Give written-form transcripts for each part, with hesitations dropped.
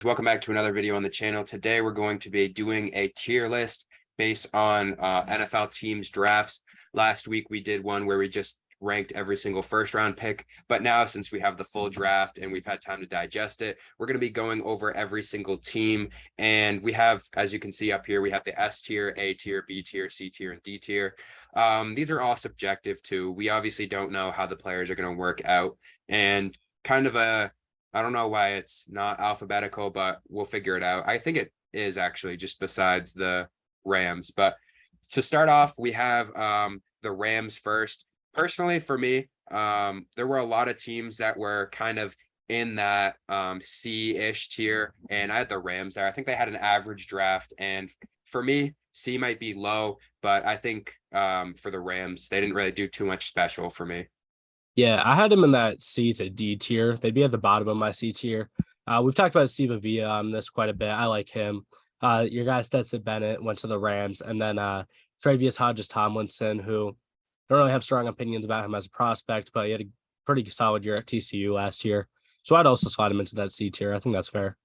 Welcome back to another video on the channel. Today we're going to be doing a tier list based on NFL teams drafts. Last week we did one where we just ranked every single first round pick, but now since we have the full draft and we've had time to digest it, we're going to be going over every single team. And we have, as you can see up here, we have the S tier, A tier, B tier, C tier, and D tier. These are all subjective too. We obviously don't know how the players are going to work out, and kind of I don't know why it's not alphabetical, but we'll figure it out. I think it is actually, just besides the Rams. But to start off, we have the Rams first. Personally, for me, there were a lot of teams that were kind of in that C-ish tier, and I had the Rams there. I think they had an average draft, and for me, C might be low, but I think for the Rams, they didn't really do too much special for me. Yeah, I had him in that C to D tier. They'd be at the bottom of my C tier. We've talked about Steve Avila on this quite a bit. I like him. Your guy Stetson Bennett went to the Rams, and then Travius Hodges Tomlinson, who don't really have strong opinions about him as a prospect, but he had a pretty solid year at TCU last year. So I'd also slide him into that C tier. I think that's fair.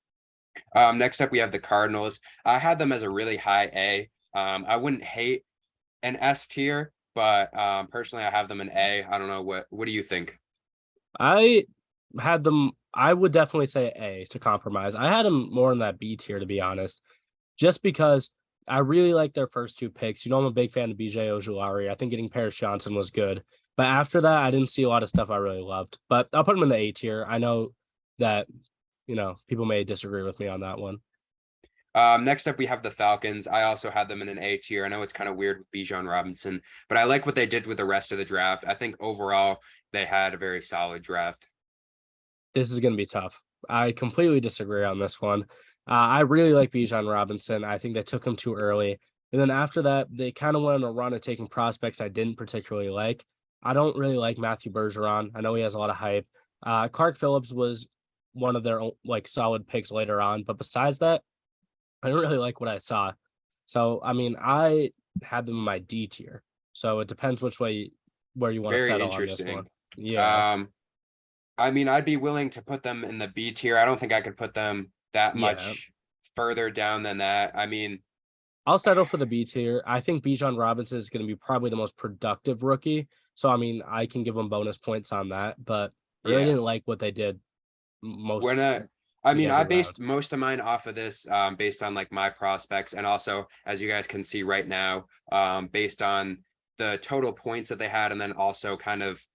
Next up, we have the Cardinals. I had them as a really high A. I wouldn't hate an S tier, but personally, I have them an A. I don't know what do you think? I had them. I would definitely say A to compromise. I had them more in that B tier, to be honest, just because I really like their first two picks. I'm a big fan of BJ Ojulari. I think getting Paris Johnson was good. But after that, I didn't see a lot of stuff I really loved. But I'll put them in the A tier. I know that, people may disagree with me on that one. Next up, we have the Falcons. I also had them in an A tier. I know it's kind of weird with Bijan Robinson, but I like what they did with the rest of the draft. I think overall they had a very solid draft. This is going to be tough. I completely disagree on this one. I really like Bijan Robinson. I think they took him too early. And then after that, they kind of went on a run of taking prospects I didn't particularly like. I don't really like Matthew Bergeron. I know he has a lot of hype. Clark Phillips was one of their solid picks later on, but besides that, I don't really like what I saw. So I mean, I had them in my D tier. So it depends where you want to Very settle on this interesting. one. Yeah. Um, I mean, I'd be willing to put them in the B tier. I don't think I could put them that Yeah. much further down than that. I mean, I'll settle for the B tier. I think Bijan Robinson is going to be probably the most productive rookie. So I mean, I can give them bonus points on that, but I really yeah. didn't like what they did most When I mean, I every round. based most of mine off of this, based on like my prospects, and also as you guys can see right now, based on the total points that they had, and then also kind of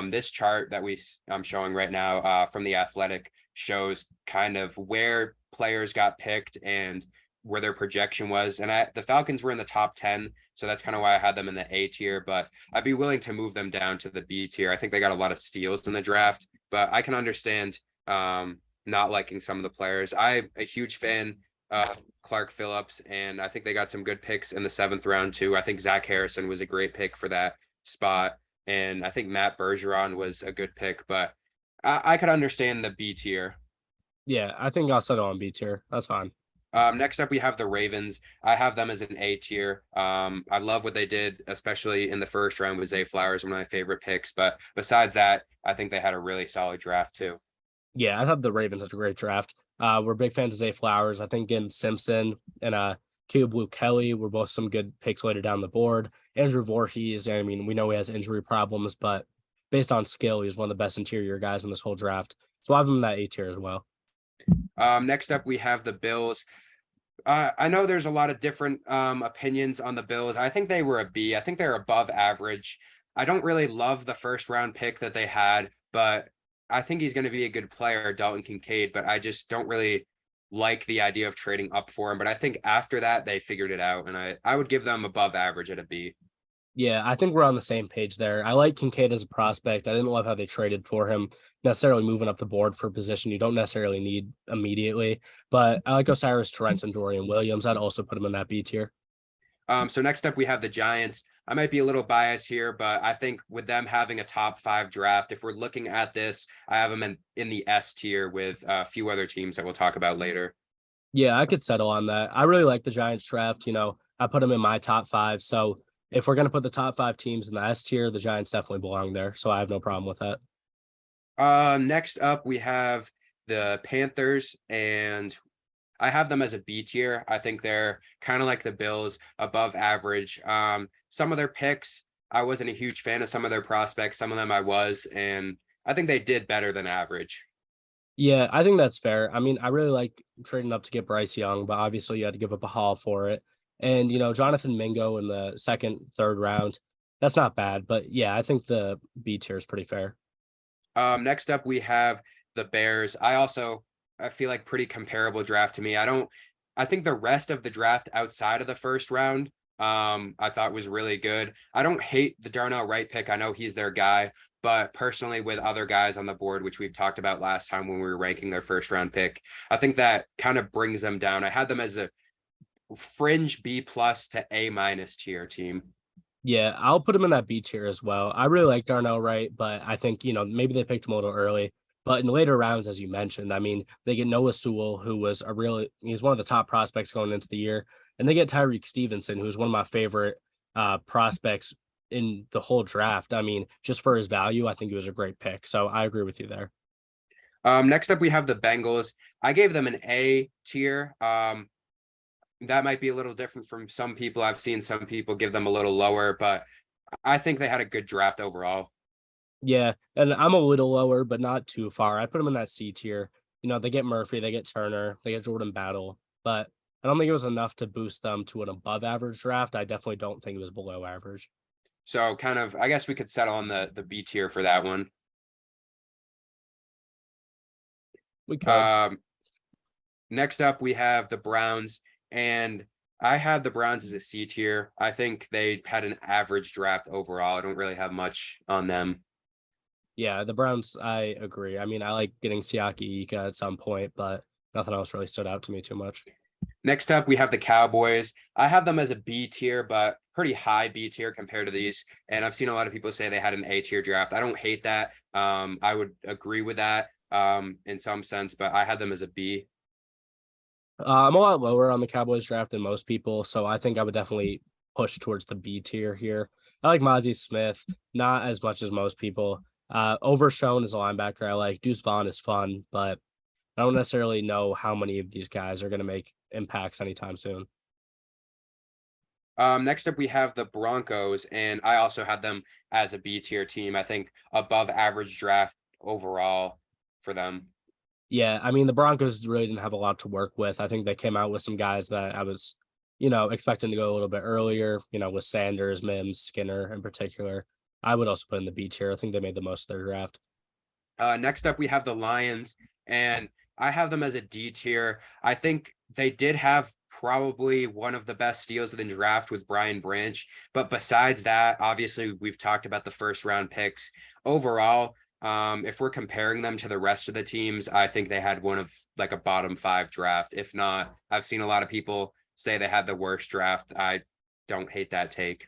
this chart that I'm showing right now from the Athletic shows kind of where players got picked and where their projection was. And the Falcons were in the top 10, so that's kind of why I had them in the A tier. But I'd be willing to move them down to the B tier. I think they got a lot of steals in the draft, but I can understand not liking some of the players. I'm a huge fan of Clark Phillips, and I think they got some good picks in the 7th round too. I think Zach Harrison was a great pick for that spot, and I think Matt Bergeron was a good pick, but I could understand the B tier. Yeah, I think I'll settle on B tier. That's fine. Next up, we have the Ravens. I have them as an A tier. I love what they did, especially in the first round with Zay Flowers, one of my favorite picks. But besides that, I think they had a really solid draft too. Yeah, I thought the Ravens had a great draft. We're big fans of Zay Flowers. I think getting Simpson and Caleb Blue Kelly were both some good picks later down the board. Andrew Voorhees, I mean, we know he has injury problems, but based on skill, he's one of the best interior guys in this whole draft. So I have him in that A tier as well. Next up, we have the Bills. I know there's a lot of different opinions on the Bills. I think they were a B. I think they're above average. I don't really love the first round pick that they had, but I think he's going to be a good player, Dalton Kincaid, but I just don't really like the idea of trading up for him. But I think after that, they figured it out, and I would give them above average at a B. Yeah, I think we're on the same page there. I like Kincaid as a prospect. I didn't love how they traded for him, necessarily moving up the board for a position you don't necessarily need immediately. But I like Osiris Torrance and Dorian Williams. I'd also put him in that B tier. So next up, we have the Giants. I might be a little biased here, but I think with them having a top 5 draft, if we're looking at this, I have them in the S tier with a few other teams that we'll talk about later. Yeah, I could settle on that. I really like the Giants draft. I put them in my top 5. So if we're going to put the top 5 teams in the S tier, the Giants definitely belong there. So I have no problem with that. Next up, we have the Panthers, and I have them as a B tier. I think they're kind of like the Bills, above average. Some of their picks, I wasn't a huge fan of some of their prospects. Some of them I was, and I think they did better than average. Yeah, I think that's fair. I mean, I really like trading up to get Bryce Young, but obviously you had to give up a haul for it. And Jonathan Mingo in the second, third round, that's not bad. But yeah, I think the B tier is pretty fair. Next up we have the Bears. I feel like pretty comparable draft to me. I think the rest of the draft outside of the first round, I thought was really good. I don't hate the Darnell Wright pick. I know he's their guy, but personally with other guys on the board, which we've talked about last time when we were ranking their first round pick, I think that kind of brings them down. I had them as a fringe B plus to A minus tier team. Yeah, I'll put him in that B tier as well. I really like Darnell Wright, but I think, maybe they picked him a little early. But in later rounds, as you mentioned, I mean, they get Noah Sewell, who was he's one of the top prospects going into the year. And they get Tyreek Stevenson, who's one of my favorite prospects in the whole draft. I mean, just for his value, I think he was a great pick. So I agree with you there. Next up, we have the Bengals. I gave them an A tier. That might be a little different from some people. I've seen some people give them a little lower, but I think they had a good draft overall. Yeah, and I'm a little lower, but not too far. I put them in that C tier. They get Murphy, they get Turner, they get Jordan Battle, but I don't think it was enough to boost them to an above average draft. I definitely don't think it was below average. So kind of, I guess we could settle on the B tier for that one. We could. Next up, we have the Browns, and I had the Browns as a C tier. I think they had an average draft overall. I don't really have much on them. Yeah, the Browns, I agree. I mean, I like getting Siaki Ika at some point, but nothing else really stood out to me too much. Next up, we have the Cowboys. I have them as a B tier, but pretty high B tier compared to these. And I've seen a lot of people say they had an A tier draft. I don't hate that. I would agree with that in some sense, but I had them as a B. I'm a lot lower on the Cowboys draft than most people, so I think I would definitely push towards the B tier here. I like Mozzie Smith, not as much as most people. Overshown as a linebacker. I like Deuce Vaughn is fun, but I don't necessarily know how many of these guys are going to make impacts anytime soon. Next up, we have the Broncos, and I also had them as a B tier team. I think above average draft overall for them. Yeah, I mean, the Broncos really didn't have a lot to work with. I think they came out with some guys that I was, expecting to go a little bit earlier, with Sanders, Mims, Skinner in particular. I would also put in the B tier. I think they made the most of their draft. Next up, we have the Lions, and I have them as a D tier. I think they did have probably one of the best steals of the draft with Brian Branch. But besides that, obviously, we've talked about the first round picks. Overall, if we're comparing them to the rest of the teams, I think they had one of like a bottom 5 draft. If not, I've seen a lot of people say they had the worst draft. I don't hate that take.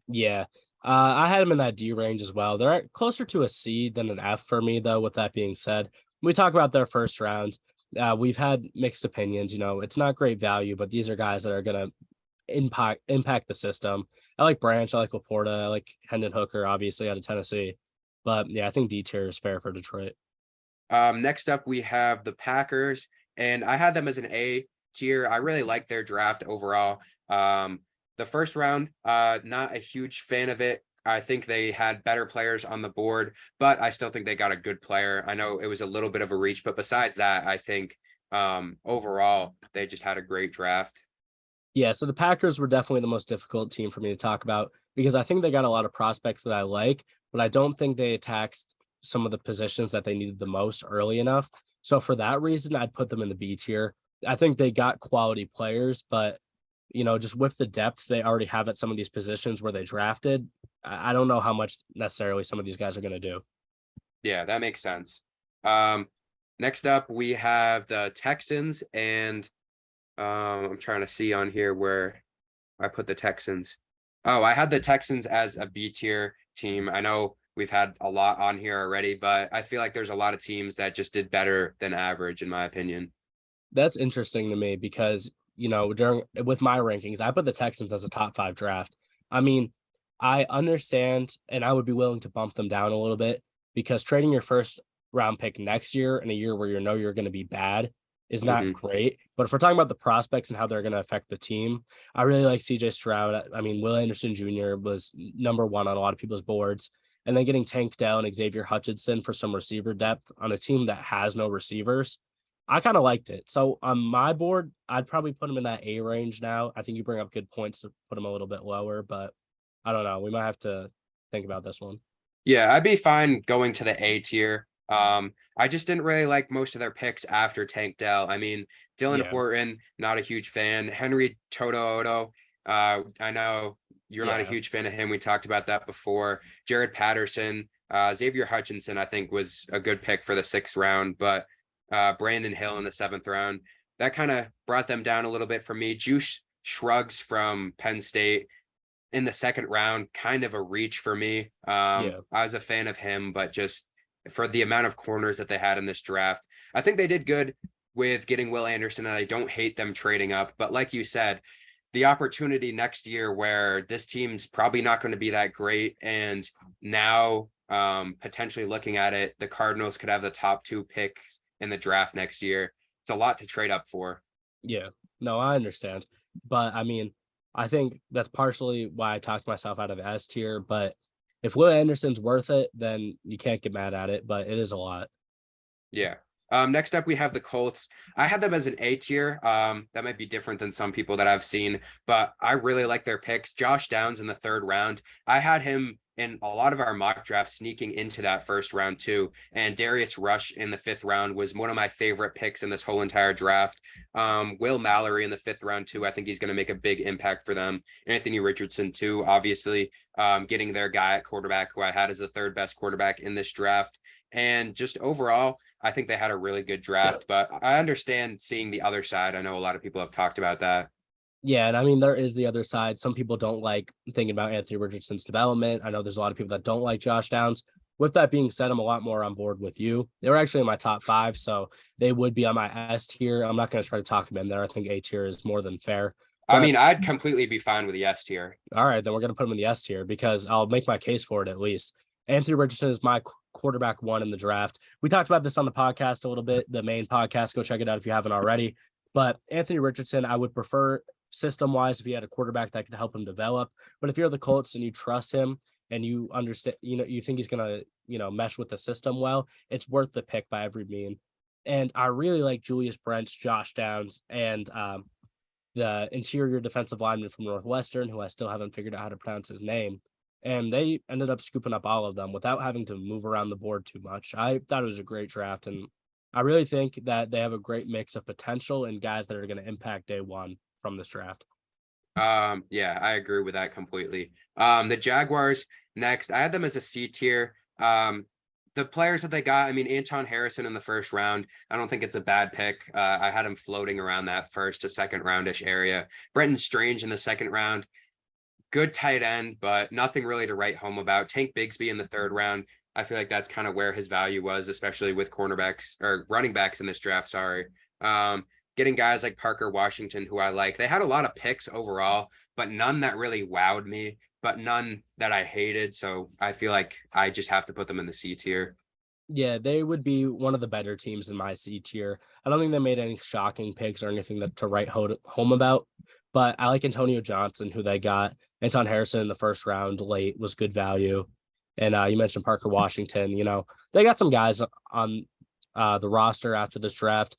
Yeah. I had them in that D range as well. They're closer to a C than an F for me, though. With that being said, we talk about their first rounds. We've had mixed opinions. It's not great value, but these are guys that are going to impact the system. I like Branch. I like Laporta. I like Hendon Hooker, obviously out of Tennessee. But yeah, I think D tier is fair for Detroit. Next up, we have the Packers, and I had them as an A tier. I really like their draft overall. The first round, not a huge fan of it. I think they had better players on the board, but I still think they got a good player. I know it was a little bit of a reach, but besides that, I think overall they just had a great draft. Yeah, so the Packers were definitely the most difficult team for me to talk about because I think they got a lot of prospects that I like, but I don't think they attacked some of the positions that they needed the most early enough. So for that reason, I'd put them in the B tier. I think they got quality players, but just with the depth they already have at some of these positions where they drafted, I don't know how much necessarily some of these guys are going to do. Yeah, that makes sense. Next up, we have the Texans, and I'm trying to see on here where I put the Texans. Oh, I had the Texans as a B tier team. I know we've had a lot on here already, but I feel like there's a lot of teams that just did better than average, in my opinion. That's interesting to me because, with my rankings, I put the Texans as a top 5 draft. I mean, I understand and I would be willing to bump them down a little bit because trading your first round pick next year in a year where you're going to be bad is not Mhm. great. But if we're talking about the prospects and how they're going to affect the team, I really like CJ Stroud. I mean, Will Anderson Jr. was number one on a lot of people's boards. And then getting Tank Dell and Xavier Hutchinson for some receiver depth on a team that has no receivers, I kind of liked it. So on my board, I'd probably put him in that A range now. I think you bring up good points to put him a little bit lower, but I don't know. We might have to think about this one. Yeah, I'd be fine going to the A tier. I just didn't really like most of their picks after Tank Dell. I mean, Dylan Yeah. Horton, not a huge fan. Henry Toto, I know you're not a Yeah. huge fan of him. We talked about that before. Jared Patterson, Xavier Hutchinson, I think was a good pick for the 6th round, but Brandon Hill in the 7th round, that kind of brought them down a little bit for me. Juice Shrugs from Penn State in the 2nd round, kind of a reach for me. Yeah. I was a fan of him, but just for the amount of corners that they had in this draft, I think they did good with getting Will Anderson, and I don't hate them trading up. But like you said, the opportunity next year where this team's probably not going to be that great, and now potentially looking at it, the Cardinals could have the top 2 picks in the draft next year. It's a lot to trade up for. Yeah. No, I understand. But I mean, I think that's partially why I talked myself out of S tier. But if Will Anderson's worth it, then you can't get mad at it. But it is a lot. Yeah. Next up, we have the Colts. I had them as an A tier. That might be different than some people that I've seen, but I really like their picks. Josh Downs in the 3rd round. I had him in a lot of our mock drafts sneaking into that 1st round too. And Darius Rush in the 5th round was one of my favorite picks in this whole entire draft. Will Mallory in the 5th round too. I think he's going to make a big impact for them. Anthony Richardson too, obviously, getting their guy at quarterback who I had as the 3rd best quarterback in this draft. And just overall, I think they had a really good draft, but I understand seeing the other side. I know a lot of people have talked about that. Yeah, and I mean there is the other side. Some people don't like thinking about Anthony Richardson's development. I know there's a lot of people that don't like Josh Downs. With that being said, I'm a lot more on board with you. They were actually in my top 5, so they would be on my S tier. I'm not going to try to talk them in there. I think A tier is more than fair. I But mean, I'd completely be fine with the S tier. all right, then we're going to put him in the S tier because I'll make my case for it at least. Anthony Richardson is my quarterback 1 in the draft. We talked about this on the podcast a little bit, the main podcast. Go check it out if you haven't already. But Anthony Richardson, I would prefer system wise if he had a quarterback that could help him develop. But if you're the Colts and you trust him and you understand, you think he's going to, mesh with the system well, it's worth the pick by every mean. And I really like Julius Brents, Josh Downs, and the interior defensive lineman from Northwestern, who I still haven't figured out how to pronounce his name. And they ended up scooping up all of them without having to move around the board too much. I thought it was a great draft. And I really think that they have a great mix of potential and guys that are going to impact day 1 from this draft. Yeah, I agree with that completely. The Jaguars next, I had them as a C tier. The players that they got, I mean, Anton Harrison in the 1st round, I don't think it's a bad pick. I had him floating around that 1st to 2nd roundish area. Brenton Strange in the 2nd round, good tight end, but nothing really to write home about. Tank Bigsby in the 3rd round. I feel like that's kind of where his value was, especially with cornerbacks or running backs in this draft. Sorry. Getting guys like Parker Washington, who I like. They had a lot of picks overall, but none that really wowed me, but none that I hated. So I feel like I just have to put them in the C tier. Yeah, they would be one of the better teams in my C tier. I don't think they made any shocking picks or anything to write home about, but I like Antonio Johnson, who they got. Anton Harrison in the 1st round late was good value. And you mentioned Parker Washington. They got some guys on the roster after this draft.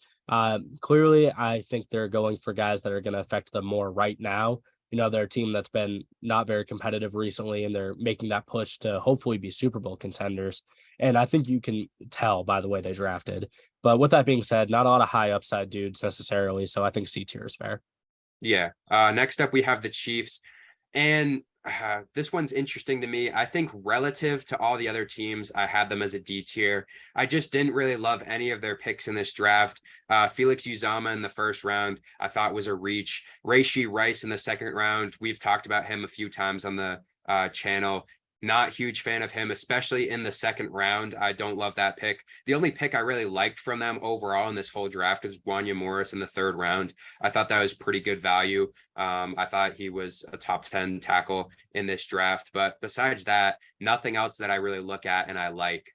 Clearly, I think they're going for guys that are going to affect them more right now. They're a team that's been not very competitive recently, and they're making that push to hopefully be Super Bowl contenders. And I think you can tell by the way they drafted. But with that being said, not a lot of high upside dudes necessarily. So I think C tier is fair. Yeah. Next up, we have the Chiefs. And this one's interesting to me. I think relative to all the other teams, I had them as a D tier. I just didn't really love any of their picks in this draft. Felix Uzama in the 1st round, I thought was a reach. Rashee Rice in the 2nd round. We've talked about him a few times on the channel. Not huge fan of him, especially in the 2nd round. I don't love that pick. The only pick I really liked from them overall in this whole draft was Wanya Morris in the 3rd round. I thought that was pretty good value. I thought he was a top 10 tackle in this draft. But besides that, nothing else that I really look at and I like.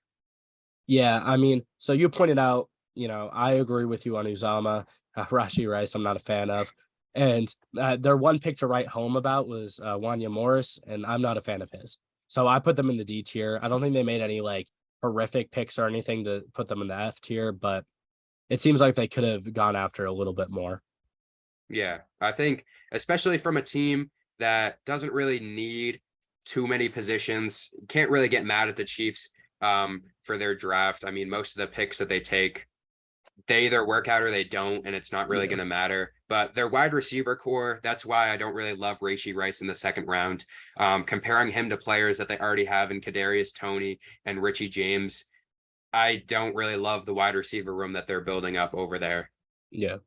Yeah, I mean, so you pointed out, I agree with you on Uzama. Rashi Rice, I'm not a fan of. And their one pick to write home about was Wanya Morris, and I'm not a fan of his. So I put them in the D tier. I don't think they made any like horrific picks or anything to put them in the F tier, but it seems like they could have gone after a little bit more. Yeah, I think especially from a team that doesn't really need too many positions, can't really get mad at the Chiefs for their draft. I mean, most of the picks that they take, they either work out or they don't, and it's not really Yeah. going to matter. But their wide receiver core, that's why I don't really love Rashee Rice in the second round. Comparing him to players that they already have in Kadarius Toney and Richie James, I don't really love the wide receiver room that they're building up over there. Yeah.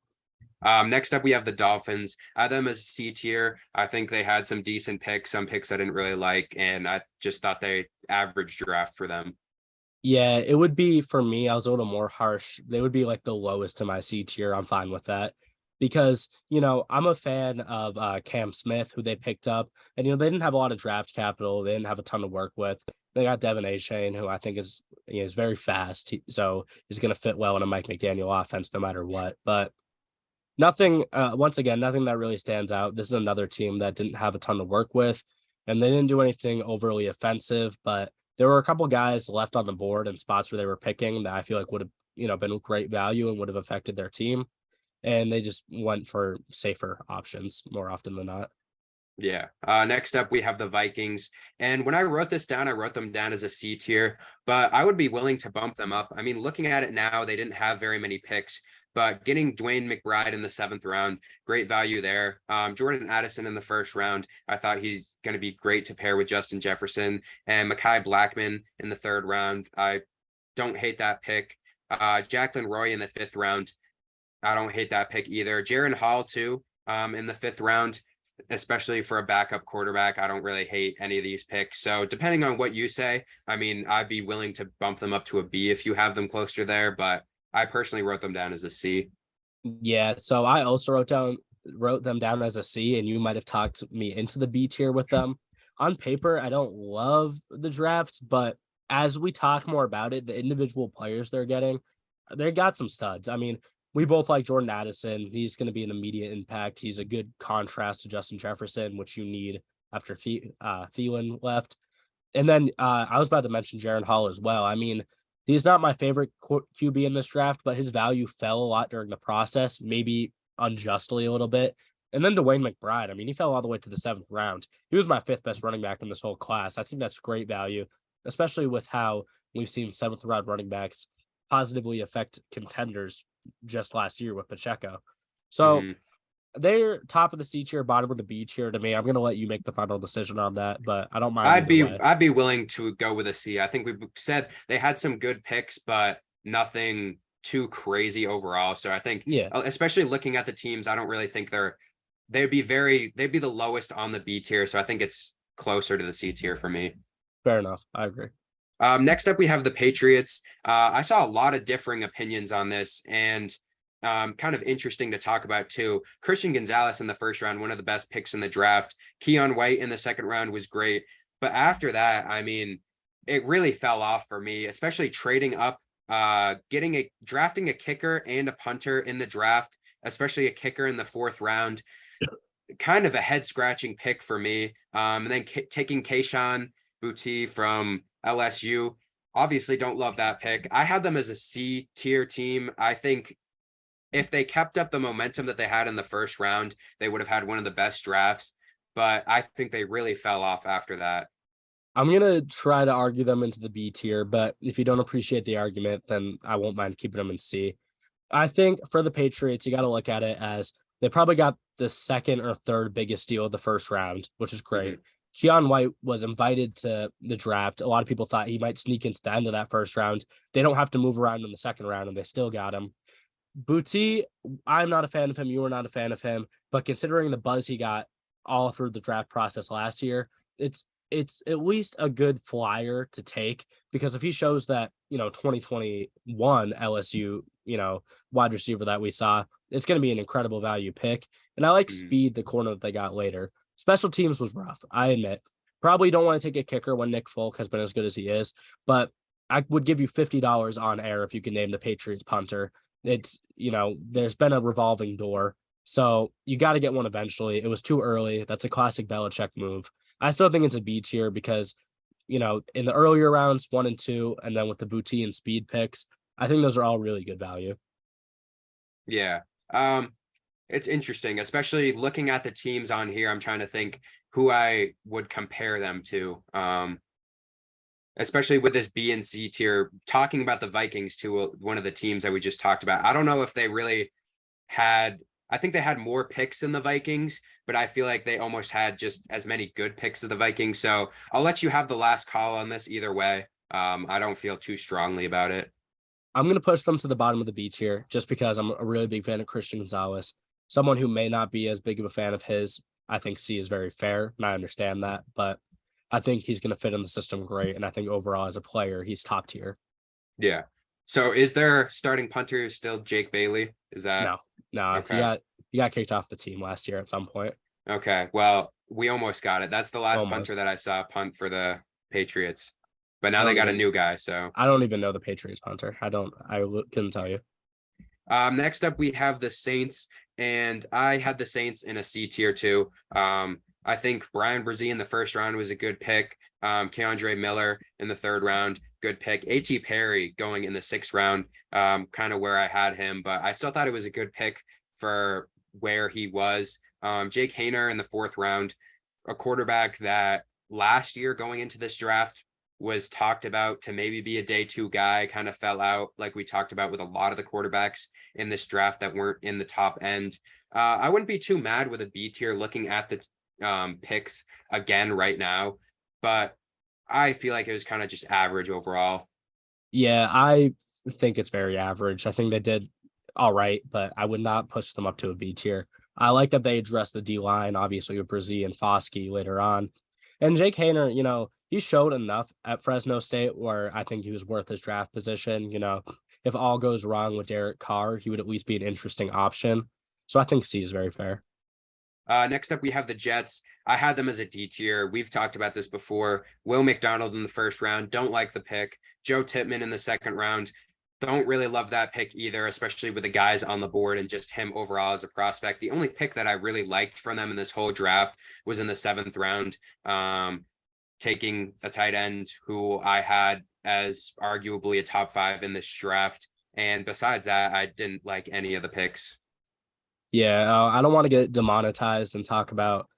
Next up, we have the Dolphins. I have them as C tier. I think they had some decent picks, some picks I didn't really like, and I just thought they average draft for them. Yeah, it would be for me, I was a little more harsh. They would be like the lowest to my C tier. I'm fine with that because, I'm a fan of Cam Smith, who they picked up. And, they didn't have a lot of draft capital. They didn't have a ton to work with. They got Devin A. Shane, who I think is very fast. So he's going to fit well in a Mike McDaniel offense no matter what. But nothing, once again, nothing that really stands out. This is another team that didn't have a ton to work with, and they didn't do anything overly offensive, but there were a couple guys left on the board in spots where they were picking that I feel like would have, been great value and would have affected their team. And they just went for safer options more often than not. Yeah. Next up, we have the Vikings. And when I wrote this down, I wrote them down as a C tier, but I would be willing to bump them up. I mean, looking at it now, they didn't have very many picks, but getting Dwayne McBride in the seventh round, great value there. Jordan Addison in the first round, I thought he's going to be great to pair with Justin Jefferson, and Mekhi Blackman in the third round. I don't hate that pick. Jacqueline Roy in the fifth round. I don't hate that pick either. Jaron Hall too, in the fifth round, especially for a backup quarterback. I don't really hate any of these picks. So depending on what you say, I mean, I'd be willing to bump them up to a B if you have them closer there, but I personally wrote them down as a C. Yeah, so I also wrote them down as a C, and you might have talked me into the B tier with them. On paper, I don't love the draft, but as we talk more about it, the individual players they're getting, they got some studs. I mean, we both like Jordan Addison. He's going to be an immediate impact. He's a good contrast to Justin Jefferson, which you need after Thielen left. And then I was about to mention Jaron Hall as well. I mean, he's not my favorite QB in this draft, but his value fell a lot during the process, maybe unjustly a little bit. And then Dwayne McBride, I mean, he fell all the way to the seventh round. He was my fifth best running back in this whole class. I think that's great value, especially with how we've seen seventh round running backs positively affect contenders just last year with Pacheco. So Mhm. they're top of the C tier, bottom of the B tier to me. I'm gonna let you make the final decision on that, but I don't mind I'd either be way. I'd be willing to go with a C. I think we said they had some good picks, but nothing too crazy overall. So I think, Yeah, especially looking at the teams, I don't really think they'd be the lowest on the B tier. So I think it's closer to the C tier for me. fair enough. I agree. Next up, we have the Patriots. I saw a lot of differing opinions on this, and kind of interesting to talk about too. Christian Gonzalez in the first round, one of the best picks in the draft. Keon White in the second round was great, but after that, I mean, it really fell off for me, especially trading up, drafting a kicker and a punter in the draft, especially a kicker in the fourth round. Kind of a head scratching pick for me. And then taking Kayshon Boutte from LSU. Obviously, don't love that pick. I had them as a C tier team. I think if they kept up the momentum that they had in the first round, they would have had one of the best drafts. But I think they really fell off after that. I'm gonna try to argue them into the B tier, but if you don't appreciate the argument, then I won't mind keeping them in C. I think for the Patriots, you got to look at it as they probably got the second or third biggest deal of the first round, which is great. Mhm. Keon White was invited to the draft. A lot of people thought he might sneak into the end of that first round. They don't have to move around in the second round, and they still got him. Booty, I'm not a fan of him. You were not a fan of him, but considering the buzz he got all through the draft process last year, it's at least a good flyer to take because if he shows that 2021 LSU wide receiver that we saw, it's going to be an incredible value pick. And I like Mhm. speed, the corner that they got later. Special teams was rough, I admit. Probably don't want to take a kicker when Nick Folk has been as good as he is, but I would give you $50 on air if you can name the Patriots punter. It's, there's been a revolving door. So you got to get one eventually. It was too early. That's a classic Belichick move. I still think it's a B tier because, in the earlier rounds, 1 and 2, and then with the Boutte and speed picks, I think those are all really good value. Yeah. It's interesting, especially looking at the teams on here. I'm trying to think who I would compare them to. Especially with this B and C tier, talking about the Vikings too, one of the teams that we just talked about. I don't know if they really had, I think they had more picks than the Vikings, but I feel like they almost had just as many good picks as the Vikings. So I'll let you have the last call on this either way. I don't feel too strongly about it. I'm going to push them to the bottom of the B tier just because I'm a really big fan of Christian Gonzalez. Someone who may not be as big of a fan of his, I think C is very fair, and I understand that, but I think he's going to fit in the system great, and I think overall as a player, he's top tier. Yeah. So is their starting punter still Jake Bailey? Is that No, okay? he got kicked off the team last year at some point. Okay. Well, we almost got it. That's the last Almost. punter that I saw punt for the Patriots. But now I they don't got a even new guy. So I don't even know the Patriots punter. Couldn't tell you. next up we have the Saints, and I had the Saints in a C tier too. I think Brian Brzee in the first round was a good pick. Keandre Miller in the third round, good pick. A.T. Perry going in the sixth round, kind of where I had him, but I still thought it was a good pick for where he was. Jake Haener in the fourth round, a quarterback that last year going into this draft was talked about to maybe be a day two guy, kind of fell out like we talked about with a lot of the quarterbacks in this draft that weren't in the top end. I wouldn't be too mad with a B tier looking at the picks again right now, but I feel like it was kind of just average overall. Yeah, I think it's very average. I think they did all right, but I would not push them up to a B tier. I like that they addressed the D line, obviously with Brzee and Foskey later on. And Jake Haener, he showed enough at Fresno State where I think he was worth his draft position. If all goes wrong with Derek Carr, he would at least be an interesting option. So I think C is very fair. Next up, we have the Jets. I had them as a D tier. We've talked about this before. Will McDonald in the first round. Don't like the pick. Joe Tippmann in the second round. Don't really love that pick either, especially with the guys on the board and just him overall as a prospect. The only pick that I really liked from them in this whole draft was in the seventh round, taking a tight end who I had as arguably a top 5 in this draft. And besides that, I didn't like any of the picks. Yeah, I don't want to get demonetized and talk about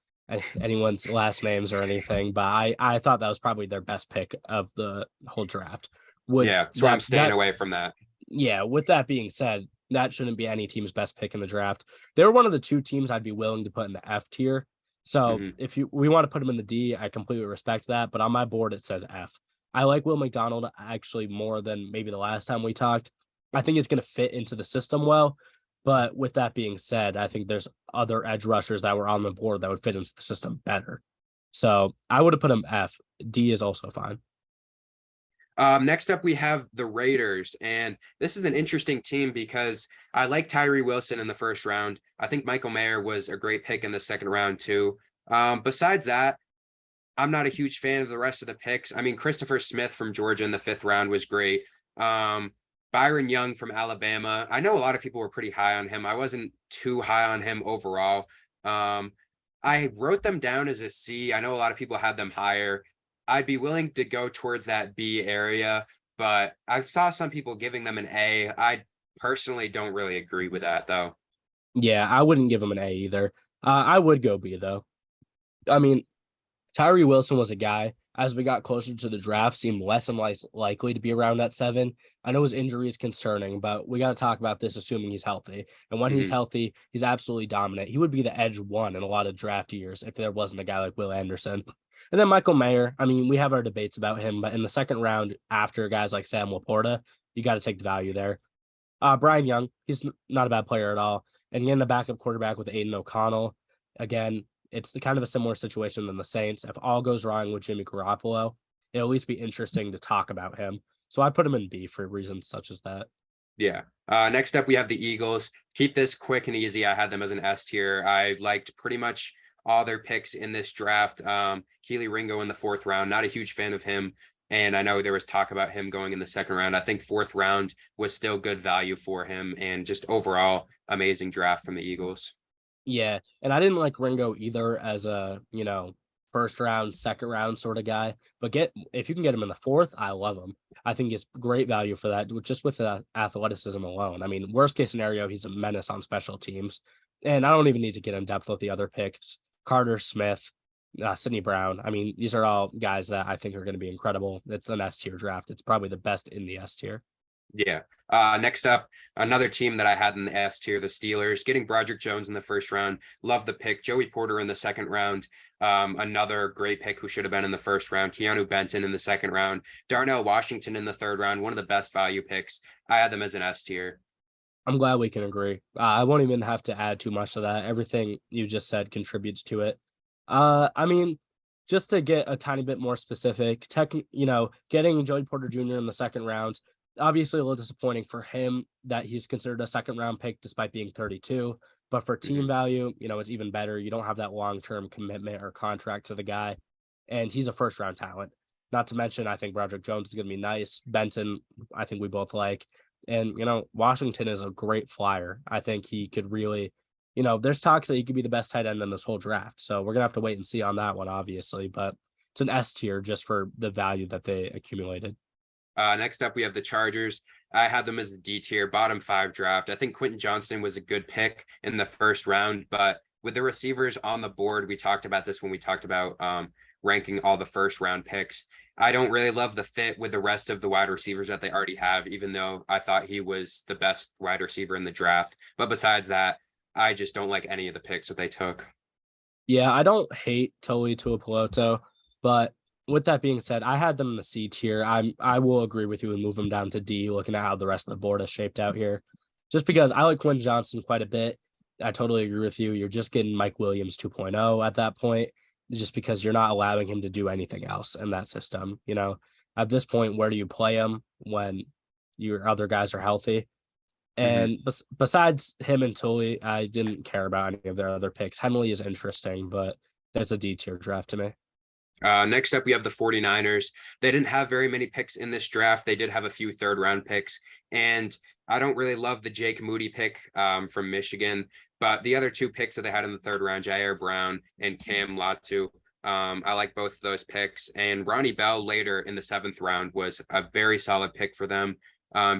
anyone's last names or anything, but I thought that was probably their best pick of the whole draft. Yeah, so I'm staying away from that. Yeah, with that being said, that shouldn't be any team's best pick in the draft. They were one of the two teams I'd be willing to put in the F tier. So if we want to put them in the D, I completely respect that. But on my board, it says F. I like Will McDonald actually more than maybe the last time we talked. I think it's going to fit into the system well. But with that being said, I think there's other edge rushers that were on the board that would fit into the system better. So I would have put him F. D is also fine. Next up, we have the Raiders, and this is an interesting team because I like Tyree Wilson in the first round. I think Michael Mayer was a great pick in the second round too. Besides that, I'm not a huge fan of the rest of the picks. I mean, Christopher Smith from Georgia in the fifth round was great. Byron Young from Alabama. I know a lot of people were pretty high on him. I wasn't too high on him overall. I wrote them down as a C. I know a lot of people had them higher. I'd be willing to go towards that B area, but I saw some people giving them an A. I personally don't really agree with that though. Yeah, I wouldn't give him an A either. I would go B though. I mean, Tyree Wilson was a guy as we got closer to the draft, seemed less and less likely to be around at 7. I know his injury is concerning, but we got to talk about this assuming he's healthy. And when he's healthy, he's absolutely dominant. He would be the edge 1 in a lot of draft years if there wasn't a guy like Will Anderson. And then Michael Mayer, I mean, we have our debates about him, but in the second round, after guys like Sam Laporta, you got to take the value there. Brian Young, he's not a bad player at all. And again, the backup quarterback with Aiden O'Connell. Again, it's the kind of a similar situation than the Saints. If all goes wrong with Jimmy Garoppolo, it'll at least be interesting to talk about him. So I put him in B for reasons such as that. Yeah. Next up, we have the Eagles. Keep this quick and easy. I had them as an S tier. I liked pretty much all their picks in this draft. Keely Ringo in the fourth round. Not a huge fan of him. And I know there was talk about him going in the second round. I think fourth round was still good value for him, and just overall amazing draft from the Eagles. Yeah, and I didn't like Ringo either as a, first round, second round sort of guy. But if you can get him in the fourth, I love him. I think it's great value for that, just with the athleticism alone. I mean, worst case scenario, he's a menace on special teams. And I don't even need to get in depth with the other picks. Carter Smith, Sidney Brown. I mean, these are all guys that I think are going to be incredible. It's an S tier draft. It's probably the best in the S tier. Yeah. Next up, another team that I had in the S tier, the Steelers, getting Broderick Jones in the first round. Love the pick. Joey Porter in the second round. Another great pick who should have been in the first round. Keanu Benton in the second round. Darnell Washington in the third round. One of the best value picks. I had them as an S tier. I'm glad we can agree. I won't even have to add too much to that. Everything you just said contributes to it. I mean, just to get a tiny bit more specific, getting Joey Porter Jr. in the second round, obviously a little disappointing for him that he's considered a second round pick despite being 32. But for team value, it's even better. You don't have that long term commitment or contract to the guy, and he's a first round talent. Not to mention, I think Broderick Jones is going to be nice. Benton, I think we both like. And, Washington is a great flyer. I think he could really, there's talks that he could be the best tight end in this whole draft. So we're going to have to wait and see on that one, obviously. But it's an S tier just for the value that they accumulated. Next up, we have the Chargers. I had them as the D tier, bottom 5 draft. I think Quentin Johnston was a good pick in the first round, but with the receivers on the board, we talked about this when we talked about ranking all the first round picks. I don't really love the fit with the rest of the wide receivers that they already have, even though I thought he was the best wide receiver in the draft. But besides that, I just don't like any of the picks that they took. Yeah, I don't hate Toli Tuipulotu, but with that being said, I had them in the C tier. I will agree with you and move them down to D, looking at how the rest of the board is shaped out here. Just because I like Quinn Johnson quite a bit. I totally agree with you. You're just getting Mike Williams 2.0 at that point, just because you're not allowing him to do anything else in that system. At this point, where do you play him when your other guys are healthy? And besides him and Tully, I didn't care about any of their other picks. Henley is interesting, but that's a D tier draft to me. Next up, we have the 49ers. They didn't have very many picks in this draft. They did have a few third round picks. And I don't really love the Jake Moody pick from Michigan. But the other 2 picks that they had in the third round, Jair Brown and Cam Latu, I like both of those picks. And Ronnie Bell later in the 7th round was a very solid pick for them.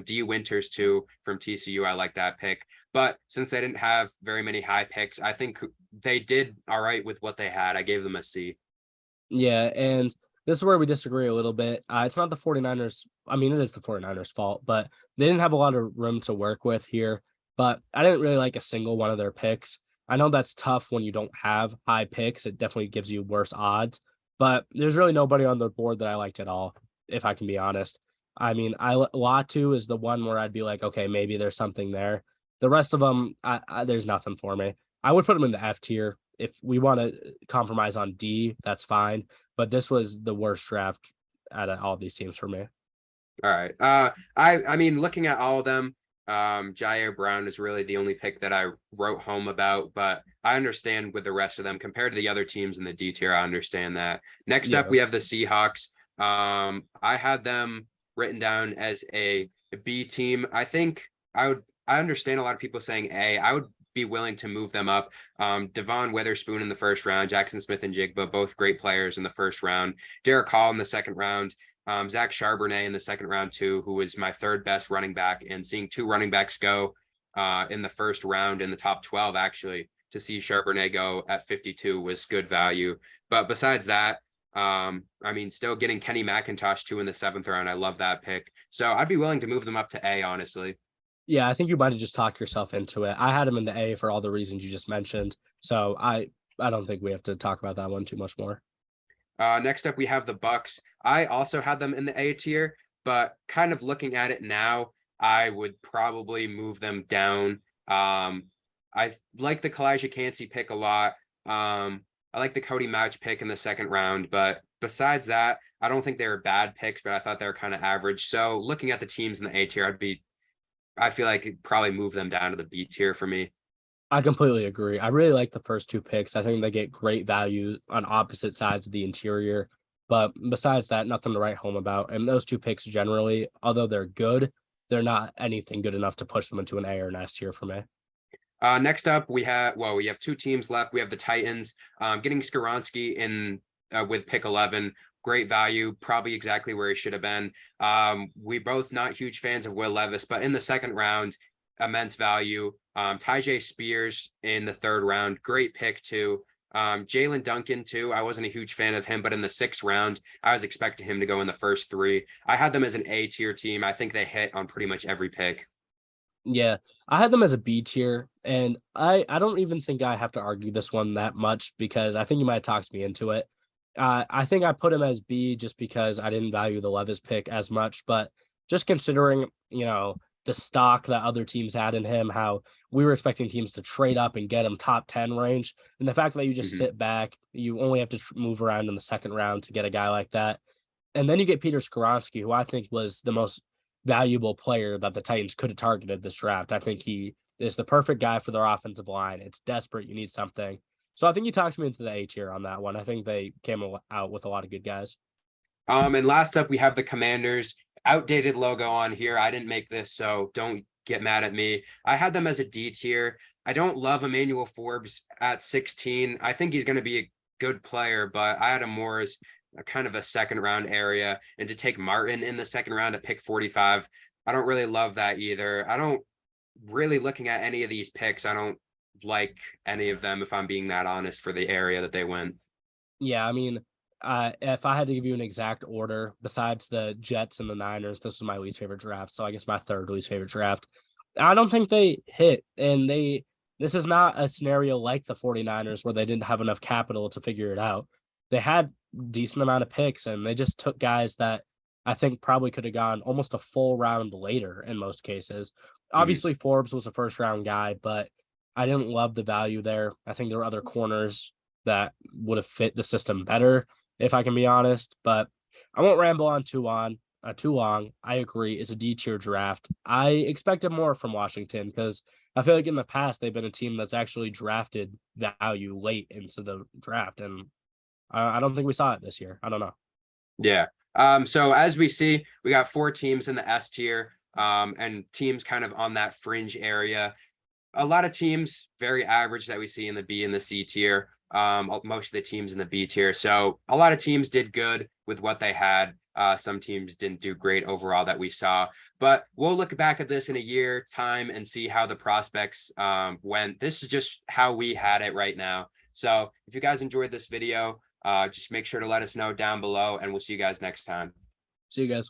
D Winters too from TCU. I like that pick. But since they didn't have very many high picks, I think they did all right with what they had. I gave them a C. Yeah, and this is where we disagree a little bit. It's not the 49ers. I mean, it is the 49ers' fault, but they didn't have a lot of room to work with here. But I didn't really like a single one of their picks. I know that's tough when you don't have high picks. It definitely gives you worse odds. But there's really nobody on the board that I liked at all, if I can be honest. I mean, Latu is the one where I'd be like, okay, maybe there's something there. The rest of them, there's nothing for me. I would put them in the F tier. If we want to compromise on D, that's fine. But this was the worst draft out of all of these teams for me. All right. I mean, looking at all of them, Jair Brown is really the only pick that I wrote home about, but I understand with the rest of them compared to the other teams in the D tier. I understand that. Next up, we have the Seahawks. I had them written down as a B team. I understand a lot of people saying A. I would be willing to move them up. Devon Witherspoon in the first round, Jackson Smith and Jigba, both great players in the first round. Derek Hall in the second round. Zach Charbonnet in the second round too, who was my 3rd best running back, and seeing 2 running backs go in the first round in the top 12, actually, to see Charbonnet go at 52 was good value. But besides that, I mean, still getting Kenny McIntosh too in the 7th round. I love that pick. So I'd be willing to move them up to A, honestly. Yeah, I think you might have just talked yourself into it. I had him in the A for all the reasons you just mentioned. So I don't think we have to talk about that one too much more. Next up, we have the Bucks. I also had them in the A tier, but kind of looking at it now, I would probably move them down. I like the Kalijah Cansey pick a lot. I like the Cody Mauch pick in the 2nd round, but besides that, I don't think they were bad picks, but I thought they were kind of average. So looking at the teams in the A tier, I feel like it'd probably move them down to the B tier for me. I completely agree. I really like the first 2 picks. I think they get great value on opposite sides of the interior. But besides that, nothing to write home about. And those two picks generally, although they're good, they're not anything good enough to push them into an A or an S tier for me. Next up, we have two teams left. We have the Titans, getting Skoronski in with pick 11. Great value, probably exactly where he should have been. We both not huge fans of Will Levis, but in the second round, immense value. Tyjae Spears in the third round, great pick too. Jalen Duncan too. I wasn't a huge fan of him, but in the sixth round, I was expecting him to go in the first three. I had them as an A tier team. I think they hit on pretty much every pick. Yeah, I had them as a B tier, and I don't even think I have to argue this one that much because I think you might have talked me into it. I think I put him as B just because I didn't value the Levis pick as much, but just considering, the stock that other teams had in him, how we were expecting teams to trade up and get him top 10 range, and the fact that you just Mhm. sit back, you only have to move around in the second round to get a guy like that. And then you get Peter Skoronski, who I think was the most valuable player that the Titans could have targeted this draft. I think he is the perfect guy for their offensive line. It's desperate. You need something. So I think you talked me into the A tier on that one. I think they came out with a lot of good guys. And last up, we have the Commanders. Outdated logo on here. I didn't make this, so don't get mad at me. I had them as a D tier. I don't love Emmanuel Forbes at 16. I think he's going to be a good player, but I had him more as a kind of a second round area. And to take Martin in the second round at pick 45, I don't really love that either. I don't really looking at any of these picks. I don't like any of them, if I'm being that honest, for the area that they went. Yeah, I mean, if I had to give you an exact order, besides the Jets and the Niners, this is my least favorite draft. So I guess my third least favorite draft. I don't think they hit, and this is not a scenario like the 49ers where they didn't have enough capital to figure it out. They had decent amount of picks, and they just took guys that I think probably could have gone almost a full round later in most cases. Mhm. Obviously, Forbes was a first round guy, but I didn't love the value there. I think there were other corners that would have fit the system better, if I can be honest. But I won't ramble on too long. I agree. It's a D tier draft. I expected more from Washington because I feel like in the past they've been a team that's actually drafted value late into the draft, and I don't think we saw it this year. I don't know. Yeah. So as we see, we got four teams in the S tier, and teams kind of on that fringe area. A lot of teams very average that we see in the B and the C tier. Most of the teams in the B tier. So a lot of teams did good with what they had. Some teams didn't do great overall that we saw, but we'll look back at this in a year time and see how the prospects went. This is just how we had it right now. So if you guys enjoyed this video, just make sure to let us know down below, and we'll see you guys next time. See you guys.